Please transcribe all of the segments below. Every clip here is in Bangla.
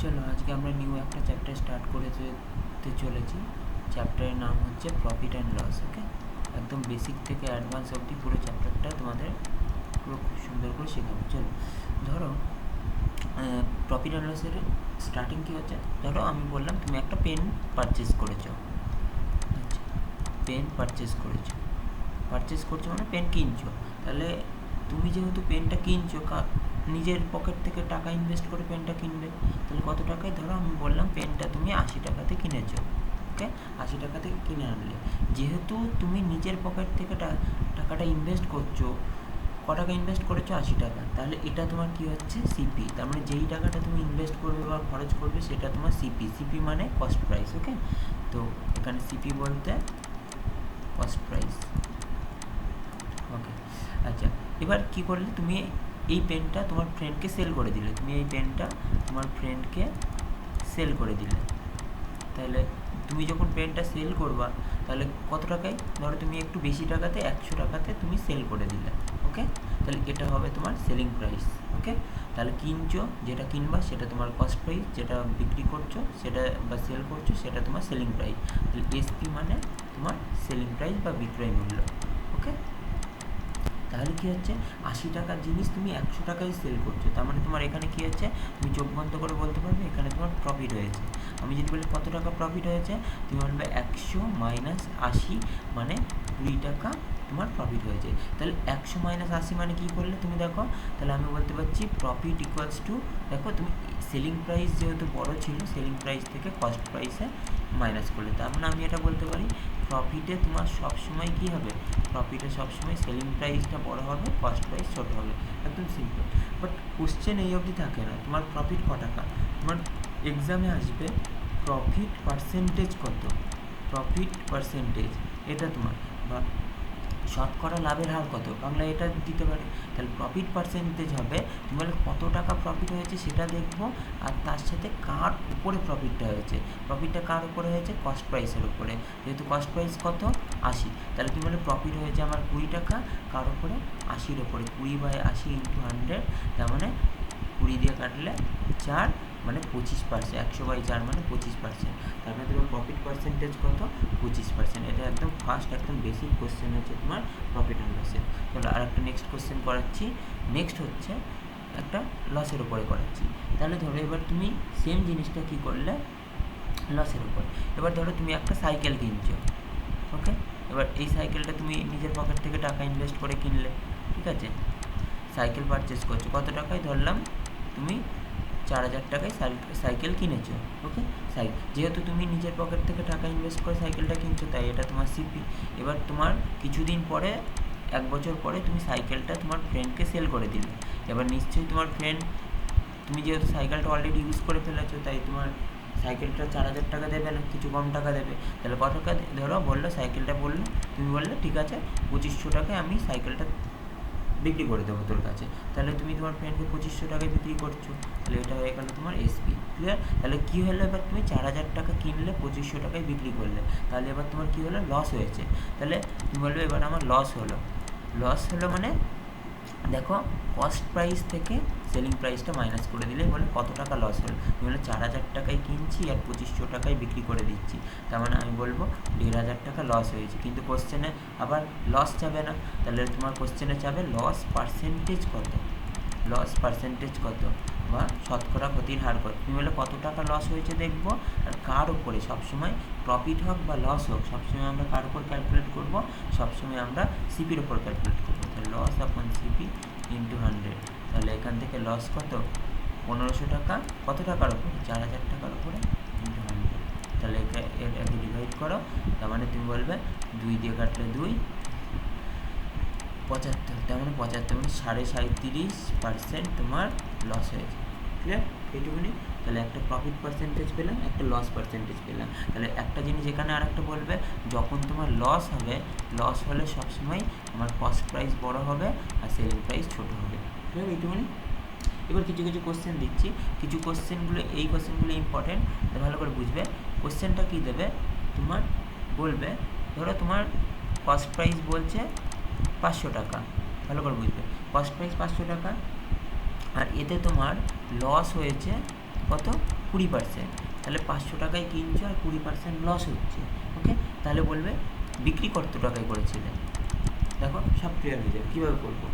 চলো আজকে আমরা নিউ একটা চ্যাপ্টার স্টার্ট করে চলেছি। চ্যাপ্টারের নাম হচ্ছে প্রফিট অ্যান্ড লস। ওকে, একদম বেসিক থেকে অ্যাডভান্স অবধি পুরো চ্যাপ্টারটা তোমাদের পুরো খুব সুন্দর করে শেখাবো। চলো, ধরো প্রফিট অ্যান্ড লসের স্টার্টিং কী হচ্ছে। ধরো আমি বললাম তুমি একটা পেন পারচেস করেছো। আচ্ছা, পেন পারচেস করছো মানে পেন কিনছো। তাহলে তুমি যেহেতু পেনটা কিনছো, নিজের পকেট থেকে টাকা ইনভেস্ট করে পেনটা কিনবে। তাহলে কত টাকায়? ধরো আমি বললাম পেনটা তুমি 80 টাকাতে কিনেছো। ওকে, 80 টাকা থেকে কিনে আনলে, যেহেতু তুমি নিজের পকেট থেকে টাকাটা ইনভেস্ট করছো, ক টাকা ইনভেস্ট করেছো? 80 টাকা। তাহলে এটা তোমার কী হচ্ছে? সিপি। তার মানে যেই টাকাটা তুমি ইনভেস্ট করবে বা খরচ করবে সেটা তোমার সিপি। সিপি মানে কস্ট প্রাইস। ওকে, তো এখানে সিপি বলতে কস্ট প্রাইস। ওকে, আচ্ছা, এবার কী করলে? তুমি এই পেনটা তোমার ফ্রেন্ডকে সেল করে দিলে। তাহলে তুমি যখন পেনটা সেল করবা, তাহলে কত টাকায়? ধরো তুমি একটু বেশি টাকাতে, 100 টাকাতে তুমি সেল করে দিলে। ওকে, তাহলে এটা হবে তোমার সেলিং প্রাইস। ওকে, তাহলে কিনছো, যেটা কিনবা সেটা তোমার কস্ট প্রাইস, যেটা বিক্রি করছো সেটা বা সেল করছো সেটা তোমার সেলিং প্রাইস। তাহলে এসপি মানে তোমার সেলিং প্রাইস বা বিক্রয় মূল্য। ওকে, তাহলে কী হচ্ছে? 80 টাকার জিনিস তুমি 100 টাকায় সেল করছো। তার মানে তোমার এখানে কী হচ্ছে? তুমি চোখ বন্ধ করে বলতে পারবে এখানে তোমার প্রফিট হয়েছে। আমি যদি বলি কত টাকা প্রফিট হয়েছে, তুমি বলবে 100 মাইনাস 80 মানে 20 টাকা তোমার প্রফিট হয়েছে। তাহলে 100 মাইনাস 80 মানে কী করলে তুমি দেখো? তাহলে আমি বলতে পারছি প্রফিট ইকুয়ালস টু, দেখো তুমি সেলিং প্রাইস যেহেতু বড় ছিল, সেলিং প্রাইস থেকে কস্ট প্রাইসে মাইনাস করলে। তার মানে আমি এটা বলতে পারি প্রফিটে তোমার সবসময় কী হবে? প্রফিটে সবসময় সেলিং প্রাইসটা বড় হবে, কস্ট প্রাইস ছোটো হবে। একদম সিম্পল। বাট কোশ্চেন এই অবধি থাকে না তোমার প্রফিট ক টাকা। তোমার এক্সামে আসবে প্রফিট পার্সেন্টেজ কত, এটা তোমার, বা শতকরা লাভের হার কত, বাংলা এটা দিতে পারে। তাহলে প্রফিট পার্সেন্টেজ হবে, তুমি বলে কত টাকা প্রফিট হয়েছে সেটা দেখবো, আর তার সাথে কার উপরে প্রফিটটা হয়েছে। প্রফিটটা কার উপরে হয়েছে? কস্ট প্রাইসের উপরে। যেহেতু কস্ট প্রাইস কত? 80। তাহলে তুমি বলে প্রফিট হয়েছে আমার 20 টাকা, কার উপরে? 80-র উপরে। 20/80 × 100, তার মানে 20 দিয়ে কাটলে 4, মানে 25%। 100/4 মানে 25%। তার মানে তোমার প্রফিট পার্সেন্টেজ কত? 25%। এটা একদম ফার্স্ট, একদম বেসিক কোশ্চেন হচ্ছে তোমার প্রফিট অ্যান্ড লসের। চলো আর একটা নেক্সট কোশ্চেন করাচ্ছি। নেক্সট হচ্ছে একটা লসের উপরে করাচ্ছি। তাহলে ধরো এবার তুমি সেম জিনিসটা কী করলে? লসের উপর। এবার ধরো তুমি একটা সাইকেল কিনছো। ওকে, এবার এই সাইকেলটা তুমি নিজের পকেট থেকে টাকা ইনভেস্ট করে কিনলে। ঠিক আছে, সাইকেল পারচেস করছো কত টাকায়? ধরলাম তুমি 4000 টাকায় সাইকেল কিনেছো। ওকে, যেহেতু তুমি নিজের পকেট থেকে টাকা ইনভেস্ট করে সাইকেলটা কিনছো, তাই এটা তোমার সিপি। এবার তোমার কিছুদিন পরে, 1 বছর পরে তুমি সাইকেলটা তোমার ফ্রেন্ডকে সেল করে দিলে। এবার নিশ্চয়ই তোমার ফ্রেন্ড, তুমি যেহেতু সাইকেলটা অলরেডি ইউজ করে ফেলেছো, তাই তোমার সাইকেলটা 4000 টাকা দেবে না, কিছু কম টাকা দেবে। তাহলে কত টাকা? ধরো বললো সাইকেলটা, বললো তুমি বললে ঠিক আছে 2500 টাকায় আমি সাইকেলটা বিক্রি করে দেবো তোর কাছে। তাহলে তুমি তোমার ফ্রেন্ডকে 2500 টাকায় বিক্রি করছো। তাহলে এটা হয়ে গেল তোমার এসপি। ক্লিয়ার? তাহলে কী হলো? এবার তুমি 4000 টাকা কিনলে, 2500 টাকায় বিক্রি করলে। তাহলে এবার তোমার কী হলো? লস হয়েছে। তাহলে তুমি বলবে এবার আমার লস হলো মানে দেখো কস্ট প্রাইস থেকে সেলিং প্রাইসটা মাইনাস করে দিলে বলে কত টাকা লস হলো। তুমি বলে 4000 টাকায় কিনছি আর 2500 টাকায় বিক্রি করে দিচ্ছি, তার মানে আমি বলবো 1500 টাকা লস হয়েছে। কিন্তু কোশ্চেনে আবার লস যাবে না, তাহলে তোমার কোশ্চেনে যাবে লস পার্সেন্টেজ কত, বা শতকরা ক্ষতির হার কত। তুমি বলে কত টাকা লস হয়েছে দেখবো, আর কার উপরে? সবসময় প্রফিট হোক বা লস হোক, সবসময় আমরা কার উপর ক্যালকুলেট করবো? সবসময় আমরা সিপির উপর ক্যালকুলেট করবো। তাহলে লস আপন সিপি × 100। তাহলে এখান থেকে লস কত? 1500 টাকা। কত টাকার উপরে? 4000 টাকার উপরে × 100। তাহলে একে ডিভাইড করো, তার মানে তুমি বলবে 2 দিয়ে কাটলে 2, 75। তার মানে 75 মানে 37.5% তোমার লস হয়েছে। ক্লিয়ার? এইটুকুনি। তাহলে একটা প্রফিট পার্সেন্টেজ পেলাম, একটা লস পার্সেন্টেজ পেলাম। তাহলে একটা জিনিস এখানে আর একটা বলবে, যখন তোমার লস হবে, লস হলে সবসময় তোমার কস্ট প্রাইস বড় হবে আর সেলিং প্রাইস ছোটো হবে। ক্লিয়ার? এইটুকুনি। এবার কিছু কোশ্চেন দিচ্ছি, কিছু কোশ্চেনগুলো, এই কোশ্চেনগুলো ইম্পর্টেন্ট, ভালো করে বুঝবে। কোশ্চেনটা কী দেবে? তোমার বলবে ধরো তোমার কস্ট প্রাইস বলছে 500 টাকা, ভালো করে বুঝবে। কস্ট প্রাইস 500 টাকা, আর এতে তোমার লস হয়েছে কত 20%, তাহলে 500 টাকায় কিনছো আর 20% লস হচ্ছে। ওকে, তাহলে বলবে বিক্রি কত টাকায় করেছিলে। দেখো সব ক্লিয়ার হয়ে যাবে কীভাবে করবো।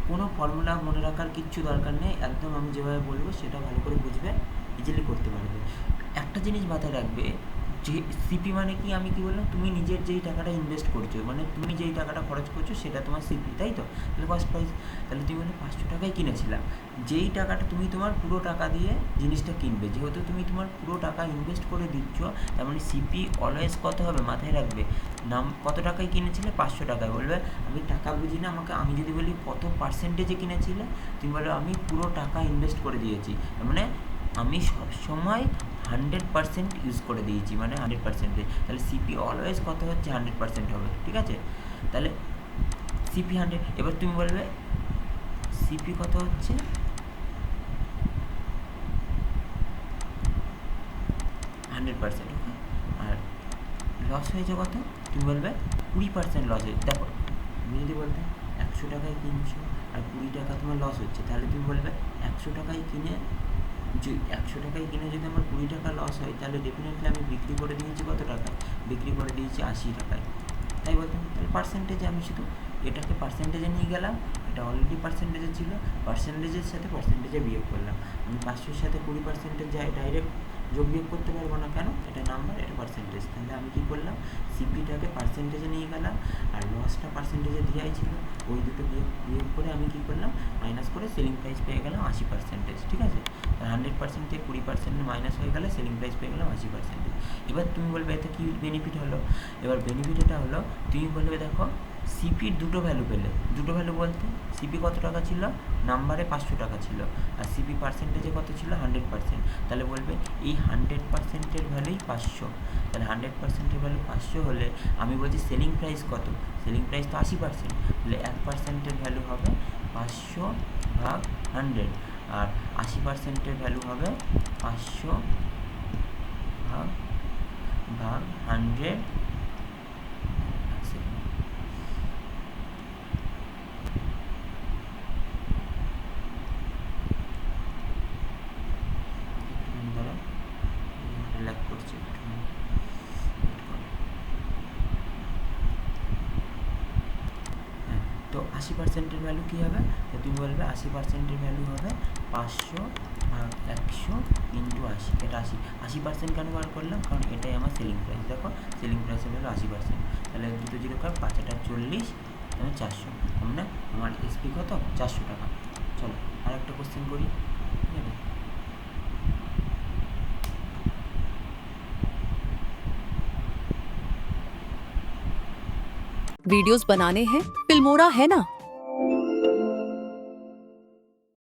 কোনো ফর্মুলা মনে রাখার কিচ্ছু দরকার নেই, একদম আমি যেভাবে বলবো সেটা ভালো করে বুঝবে, ইজিলি করতে পারবে। একটা জিনিস মাথায় রাখবে, যে সিপি মানে কি, আমি কি বললাম, তুমি নিজের যেই টাকাটা ইনভেস্ট করছো, মানে তুমি যেই টাকাটা খরচ করছো সেটা তোমার সিপি, তাই তো? তাহলে কস্ট প্রাইস, তাহলে তুমি বলে 500 টাকায় কিনেছিলাম, যেই টাকাটা তুমি তোমার পুরো টাকা দিয়ে জিনিসটা কিনবে, যেহেতু তুমি তোমার পুরো টাকা ইনভেস্ট করে দিচ্ছ, তার মানে সিপি অলওয়েজ কত হবে মাথায় রাখবে, কত টাকায় কিনেছিলে 500 টাকায়, বলবে আমি টাকা বুঝি না, আমি যদি বলি কত পার্সেন্টেজে কিনেছিলে, তুমি বলো আমি পুরো টাকা ইনভেস্ট করে দিয়েছি, মানে আমি সবসময় 100% ইউজ করে দিয়েছি, মানে 100%, তাহলে সিপি অলওয়েজ কত হচ্ছে 100% হবে, ঠিক আছে? তাহলে সিপি 100, এবার তুমি বলবে সিপি কত হচ্ছে 100%, ওকে, আর লস হয়েছে কত, তুমি বলবে 20% লস হয়েছে। দেখো তুমি যদি বলতে 100 টাকায় কিনছো আর 20 টাকা তোমার লস হচ্ছে, তাহলে তুমি বলবে 100 টাকায় কিনে, যে 100 টাকায় কিনে যদি আমার 20 টাকা লস হয়, তাহলে ডেফিনেটলি আমি বিক্রি করে দিয়েছি কত টাকায়, বিক্রি করে দিয়েছি 80 টাকায়, তাই বলতাম। তাহলে পার্সেন্টেজে আমি শুধু এটাকে পার্সেন্টেজে নিয়ে গেলাম, এটা অলরেডি পার্সেন্টেজে ছিল, পার্সেন্টেজের সাথে পার্সেন্টেজে বিয়োগ করলাম। আমি 500-এর সাথে 20% যাই ডাইরেক্ট যোগ বিয়োগ করতে পারবো না, কেন? এটা নাম্বার, এটা পার্সেন্টেজ। তাহলে আমি কী করলাম, সিপিটাকে পার্সেন্টেজে নিয়ে গেলাম, আর লসটা পার্সেন্টেজে দেওয়াই ছিল, ওই দুটো বিয়োগ করে আমি কী করলাম, মাইনাস করে সেলিং প্রাইস পেয়ে গেলাম 80%, ঠিক আছে? 100% থেকে 20% মাইনাস হয়ে গেলে সেলিং প্রাইস পেয়ে গেলাম 80%। এবার তুমি বলবে এতে কী বেনিফিট হলো, এবার বেনিফিট এটা হলো, তুমি বলবে দেখো সিপির দুটো ভ্যালু পেলে, দুটো ভ্যালু বলতে সিপি কত টাকা ছিল, নাম্বারে 500 টাকা ছিল, আর সিপি পার্সেন্টেজে কত ছিল 100%, তাহলে বলবে এই 100%-এর ভ্যালুই 500, তাহলে 100%-এর ভ্যালু 500 হলে আমি বলছি সেলিং প্রাইস কত, সেলিং প্রাইস তো 80%, তাহলে 1%-এর ভ্যালু হবে 500 ভাগ 100, আর 80%-এর ভ্যালু হবে 500 ভাগ 100। তো 80%-এর ভ্যালু কী হবে, তো তুমি বলবে 80%-এর ভ্যালু হবে 500 ভাগ 100 ইন্টু 80, এটা 80% কেন বার করলাম, কারণ এটাই আমার সেলিং প্রাইস। দেখো সেলিং প্রাইসের ভ্যালু 80%, তাহলে দুটো জিরো কার 5 এটা 40, 400, মানে আমার এসপি কত 400 টাকা। চলো আর একটা কোশ্চেন করি, ঠিক আছে? वीडियोस बनाने हैं, फिल्मोरा है ना।